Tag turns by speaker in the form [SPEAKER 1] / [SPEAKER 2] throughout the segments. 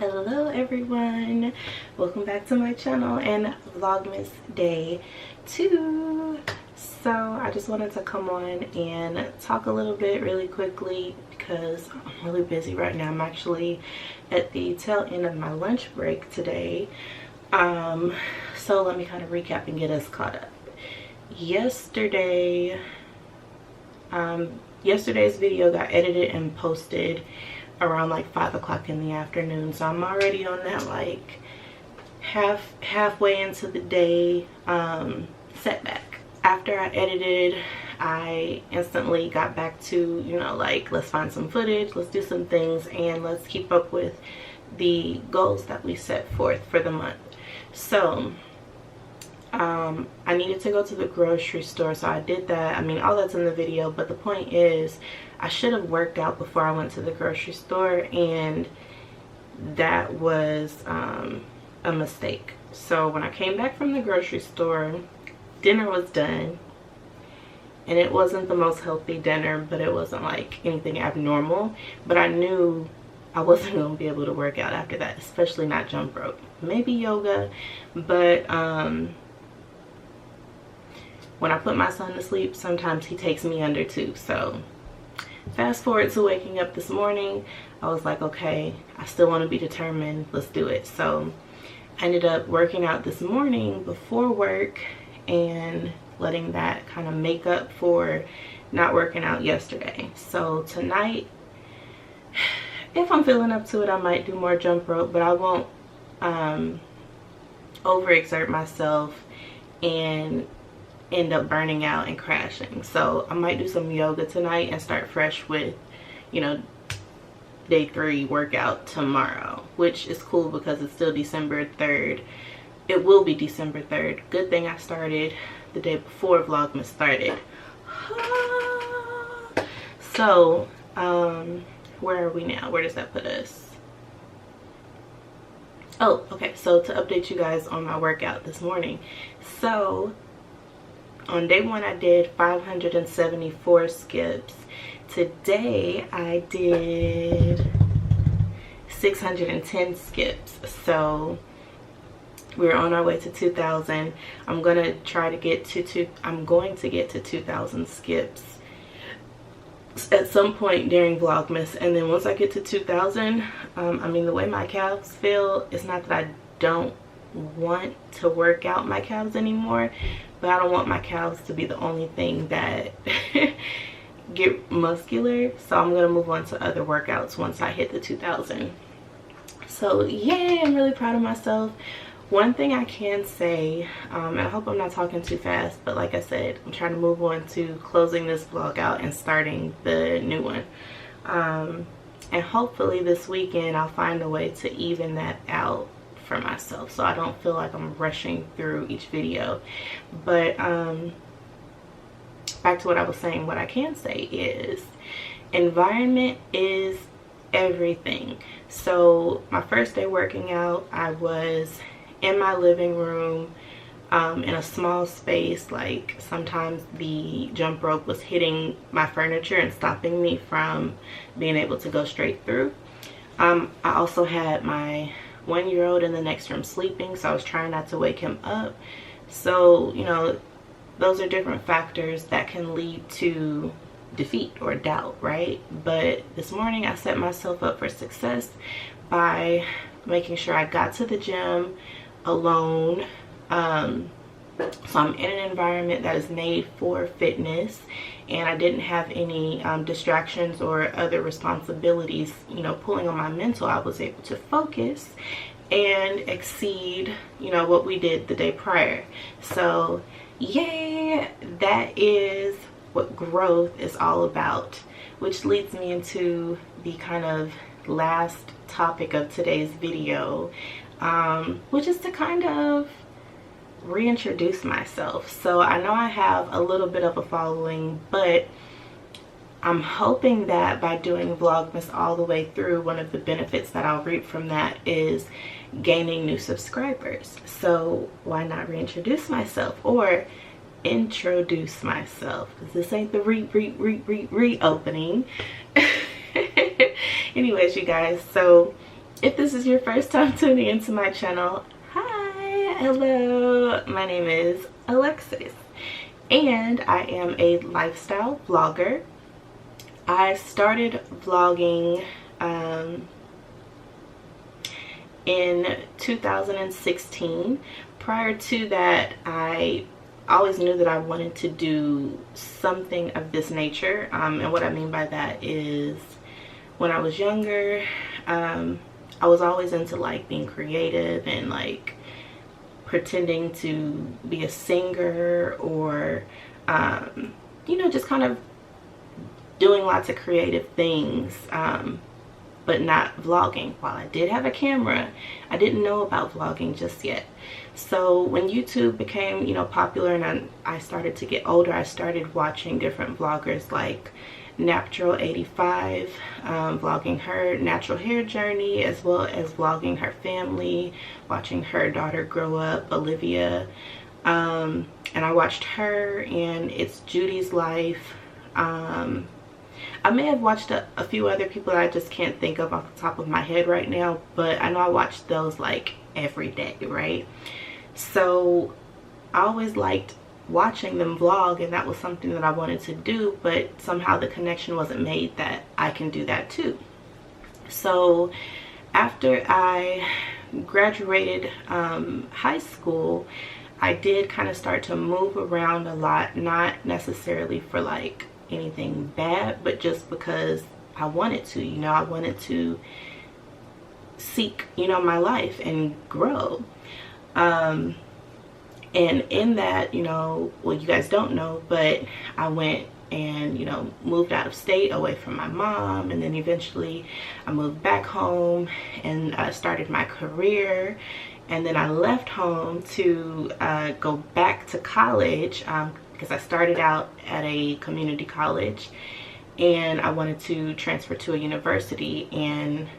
[SPEAKER 1] Hello everyone, welcome back to my channel and Vlogmas day 2. So I just wanted to come on and talk a little bit really quickly because I'm really busy right now. I'm actually at the tail end of my lunch break today. So let me kind of recap and get us caught up. Yesterday's video got edited and posted around like 5 o'clock in the afternoon, so I'm already on that like halfway into the day setback. After I edited, I instantly got back to, you know, like, let's find some footage, let's do some things, and let's keep up with the goals that we set forth for the month. So I needed to go to the grocery store, so I did that. I mean, all that's in the video, but the point is I should have worked out before I went to the grocery store, and that was a mistake. So when I came back from the grocery store, dinner was done, and it wasn't the most healthy dinner, but it wasn't like anything abnormal. But I knew I wasn't going to be able to work out after that, especially not jump rope. Maybe yoga, but when I put my son to sleep, sometimes he takes me under too. So fast forward to waking up this morning, I was like, okay, I still want to be determined, let's do it. So I ended up working out this morning before work and letting that kind of make up for not working out yesterday. So tonight, if I'm feeling up to it, I might do more jump rope, but I won't overexert myself and end up burning out and crashing. So I might do some yoga tonight and start fresh with, you know, day 3 workout tomorrow, which is cool because it's still December 3rd. It will be December 3rd. Good thing I started the day before Vlogmas started. So where are we now? Where does that put us? Oh, okay, so to update you guys on my workout this morning. So on day 1 I did 574 skips. Today I did 610 skips. So we're on our way to 2,000. I'm going to try to get to 2,000 skips at some point during Vlogmas. And then once I get to 2,000, I mean, the way my calves feel, it's not that I don't want to work out my calves anymore, but I don't want my calves to be the only thing that get muscular. So I'm going to move on to other workouts once I hit the 2,000. So yay, I'm really proud of myself. One thing I can say, and I hope I'm not talking too fast, but like I said, I'm trying to move on to closing this vlog out and starting the new one. And hopefully this weekend I'll find a way to even that out for myself, so I don't feel like I'm rushing through each video. But back to what I was saying, what I can say is environment is everything. So my first day working out, I was in my living room in a small space. Like, sometimes the jump rope was hitting my furniture and stopping me from being able to go straight through. I also had my 1-year-old in the next room sleeping, so I was trying not to wake him up. So, you know, those are different factors that can lead to defeat or doubt, right? But this morning I set myself up for success by making sure I got to the gym alone. So I'm in an environment that is made for fitness, and I didn't have any distractions or other responsibilities, you know, pulling on my mental. I was able to focus and exceed, you know, what we did the day prior. So yay, that is what growth is all about, which leads me into the kind of last topic of today's video, which is to kind of reintroduce myself. So I know I have a little bit of a following, but I'm hoping that by doing Vlogmas all the way through, one of the benefits that I'll reap from that is gaining new subscribers. So why not reintroduce myself or introduce myself? Because this ain't the reopening. Anyways, you guys, so If this is your first time tuning into my channel, hi, hello, my name is Alexis and I am a lifestyle vlogger. I started vlogging in 2016. Prior to that, I always knew that I wanted to do something of this nature, and what I mean by that is when I was younger, I was always into like being creative and like pretending to be a singer or you know, just kind of doing lots of creative things, but not vlogging. While I did have a camera, I didn't know about vlogging just yet. So when YouTube became, you know, popular and I started to get older, I started watching different vloggers like Natural85, vlogging her natural hair journey, as well as vlogging her family, watching her daughter grow up, Olivia, and I watched her and It's Judy's Life. I may have watched a few other people that I just can't think of off the top of my head right now, but I know I watched those like every day, right? So I always liked watching them vlog, and that was something that I wanted to do, but somehow the connection wasn't made that I can do that too. So after I graduated high school, I did kind of start to move around a lot, not necessarily for like anything bad, but just because I wanted to, you know, I wanted to seek, you know, my life and grow. And in that, you know, well, you guys don't know, but I went and, you know, moved out of state away from my mom, and then eventually I moved back home and started my career. And then I left home to go back to college, because I started out at a community college and I wanted to transfer to a university and,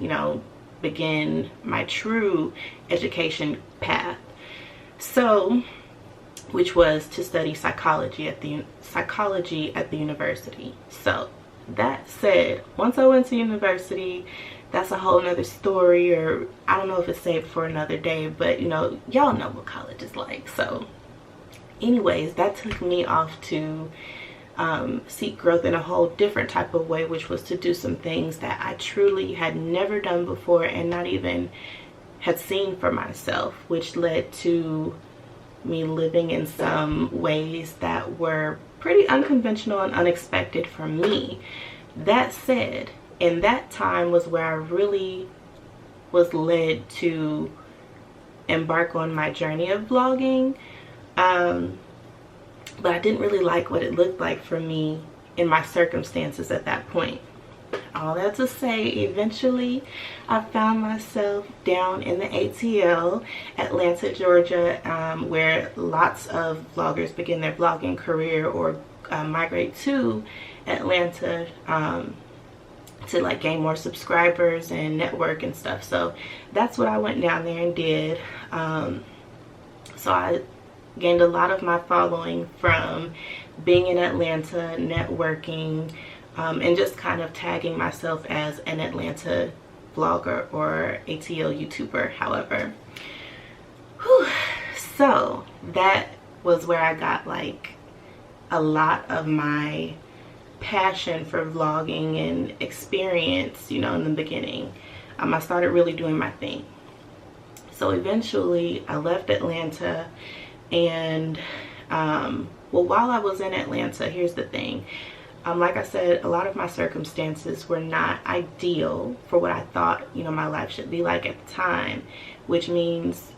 [SPEAKER 1] you know, begin my true education path. So, which was to study psychology at the university. So that said, once I went to university, that's a whole nother story, or I don't know if it's saved for another day, but you know, y'all know what college is like. So anyways, that took me off to seek growth in a whole different type of way, which was to do some things that I truly had never done before and not even had seen for myself, which led to me living in some ways that were pretty unconventional and unexpected for me. That said, in that time was where I really was led to embark on my journey of vlogging, but I didn't really like what it looked like for me in my circumstances at that point. All that to say, eventually I found myself down in the ATL, Atlanta, Georgia, where lots of vloggers begin their vlogging career or migrate to Atlanta to like gain more subscribers and network and stuff. So that's what I went down there and did. So I gained a lot of my following from being in Atlanta, networking, and just kind of tagging myself as an Atlanta vlogger or ATL YouTuber, however. Whew. So that was where I got like a lot of my passion for vlogging and experience, you know, in the beginning. I started really doing my thing. So eventually I left Atlanta, and well, while I was in Atlanta, here's the thing. Like I said, a lot of my circumstances were not ideal for what I thought, you know, my life should be like at the time, which means,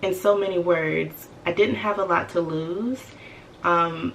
[SPEAKER 1] in so many words, I didn't have a lot to lose, but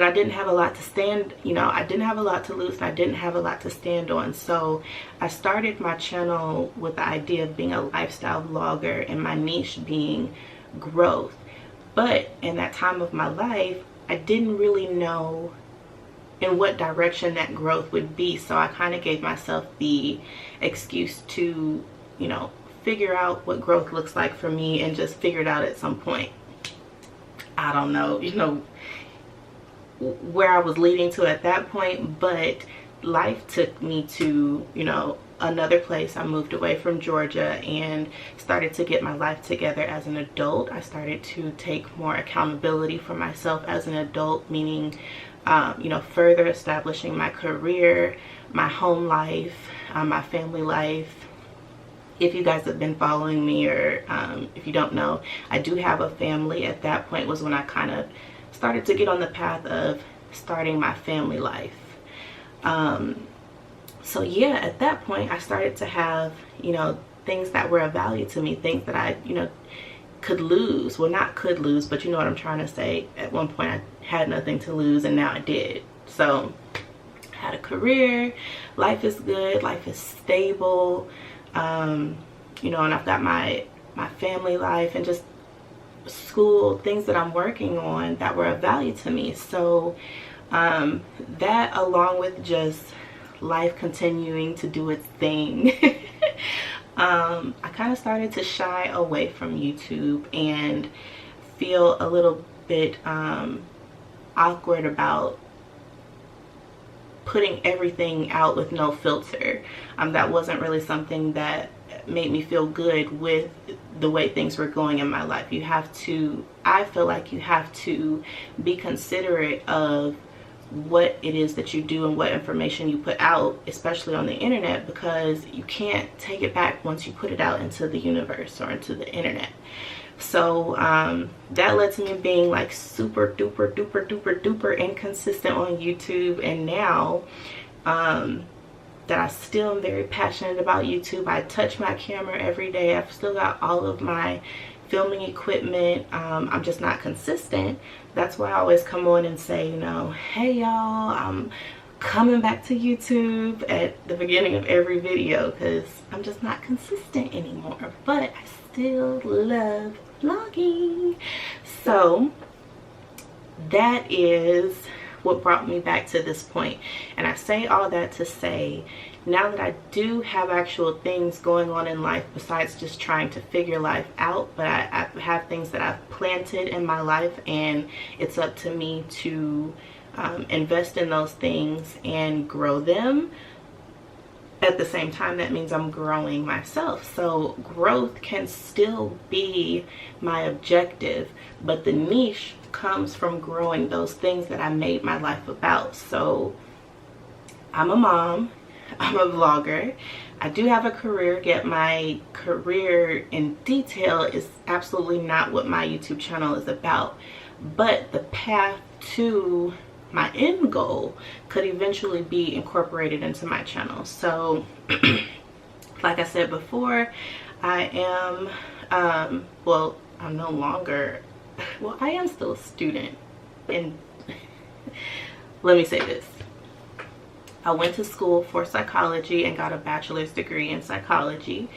[SPEAKER 1] I didn't have a lot to stand, you know, I didn't have a lot to lose and I didn't have a lot to stand on. So I started my channel with the idea of being a lifestyle vlogger and my niche being growth. But in that time of my life, I didn't really know in what direction that growth would be. So I kind of gave myself the excuse to, you know, figure out what growth looks like for me and just figure it out at some point. I don't know, you know, where I was leading to at that point, but life took me to, you know, another place. I moved away from Georgia and started to get my life together as an adult. I started to take more accountability for myself as an adult, meaning you know, further establishing my career, my home life, my family life. If you guys have been following me, or if you don't know, I do have a family. At that point was when I kind of started to get on the path of starting my family life. So yeah, at that point I started to have, you know, things that were of value to me, things that I, you know, could lose. Well, not could lose, but you know what I'm trying to say. At one point I had nothing to lose, and now I did. So I had a career, life is good, life is stable, you know, and I've got my family life and just school, things that I'm working on that were of value to me. So that, along with just life continuing to do its thing, I kind of started to shy away from YouTube and feel a little bit awkward about putting everything out with no filter. That wasn't really something that made me feel good with the way things were going in my life. You have to, I feel like you have to be considerate of what it is that you do and what information you put out, especially on the internet, because you can't take it back once you put it out into the universe or into the internet. So that led to me being like super duper duper duper duper inconsistent on YouTube. And now that I still am very passionate about YouTube, I touch my camera every day. I've still got all of my filming equipment. I'm just not consistent. That's why I always come on and say, you know, hey y'all, I'm coming back to YouTube at the beginning of every video, because I'm just not consistent anymore. But I still love vlogging. So that is what brought me back to this point. And I say all that to say, now that I do have actual things going on in life besides just trying to figure life out, but I have things that I've planted in my life, and it's up to me to invest in those things and grow them. At the same time, that means I'm growing myself. So growth can still be my objective, but the niche comes from growing those things that I made my life about. So I'm a mom, I'm a vlogger, I do have a career, yet my career in detail is absolutely not what my YouTube channel is about. But the path to my end goal could eventually be incorporated into my channel. So like I said before, I am well, I'm no longer, well, I am still a student. And let me say this, I went to school for psychology and got a bachelor's degree in psychology,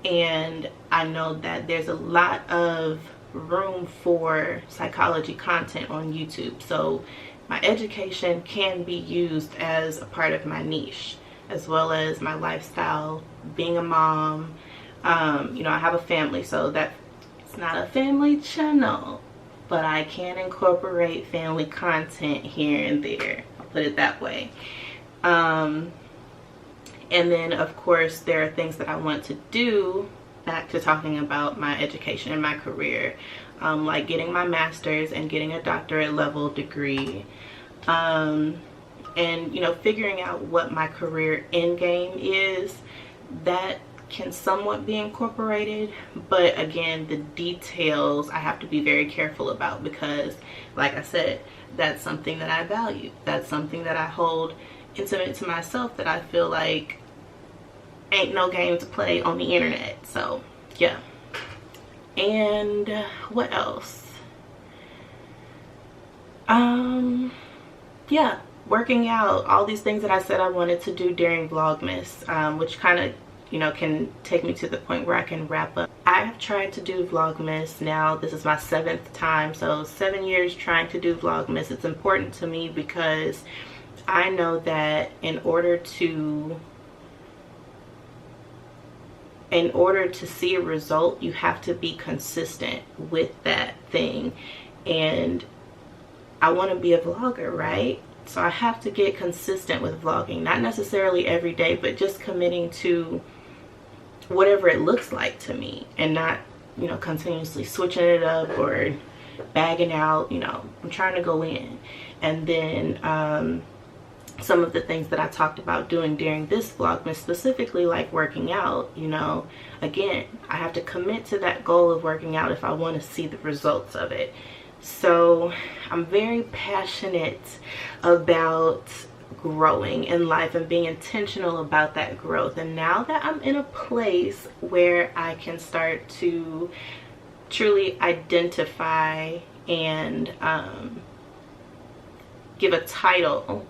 [SPEAKER 1] and I know that there's a lot of room for psychology content on YouTube. So my education can be used as a part of my niche, as well as my lifestyle, being a mom. You know, I have a family, so that it's not a family channel, but I can incorporate family content here and there. I'll put it that way. And then of course there are things that I want to do, back to talking about my education and my career, like getting my master's and getting a doctorate level degree, and you know, figuring out what my career end game is. That can somewhat be incorporated, but again, the details I have to be very careful about, because like I said, that's something that I value, that's something that I hold intimate to myself, that I feel like ain't no game to play on the internet. So yeah. And what else? Yeah, working out, all these things that I said I wanted to do during Vlogmas, which kind of, you know, can take me to the point where I can wrap up. I have tried to do Vlogmas now. This is my 7th time, so 7 years trying to do Vlogmas. It's important to me because I know that in order to see a result, you have to be consistent with that thing. And I want to be a vlogger, right? So I have to get consistent with vlogging, not necessarily every day, but just committing to whatever it looks like to me, and not, you know, continuously switching it up or bagging out. You know, I'm trying to go in. And then some of the things that I talked about doing during this Vlogmas, specifically like working out, you know, again, I have to commit to that goal of working out if I want to see the results of it. So I'm very passionate about growing in life and being intentional about that growth. And now that I'm in a place where I can start to truly identify and give a title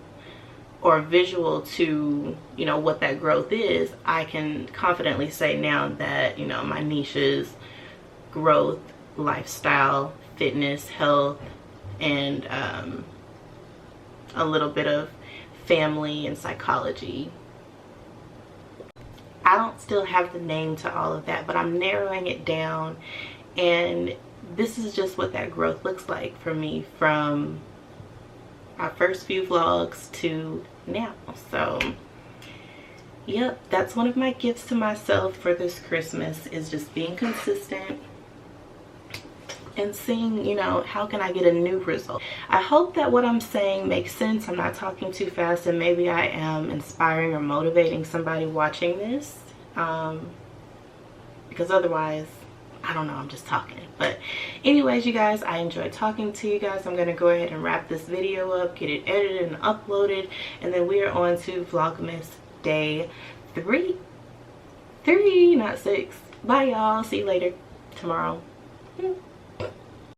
[SPEAKER 1] or visual to, you know, what that growth is, I can confidently say now that, you know, my niche is growth, lifestyle, fitness, health, and a little bit of family and psychology. I don't still have the name to all of that, but I'm narrowing it down, and this is just what that growth looks like for me from my first few vlogs to now. So yep, that's one of my gifts to myself for this Christmas, is just being consistent and seeing, you know, how can I get a new result. I hope that what I'm saying makes sense. I'm not talking too fast, and maybe I am inspiring or motivating somebody watching this, because otherwise, I don't know, I'm just talking. But anyways, you guys, I enjoyed talking to you guys. I'm going to go ahead and wrap this video up, get it edited and uploaded, and then we are on to Vlogmas day 3, not 6. Bye, y'all. See you later tomorrow.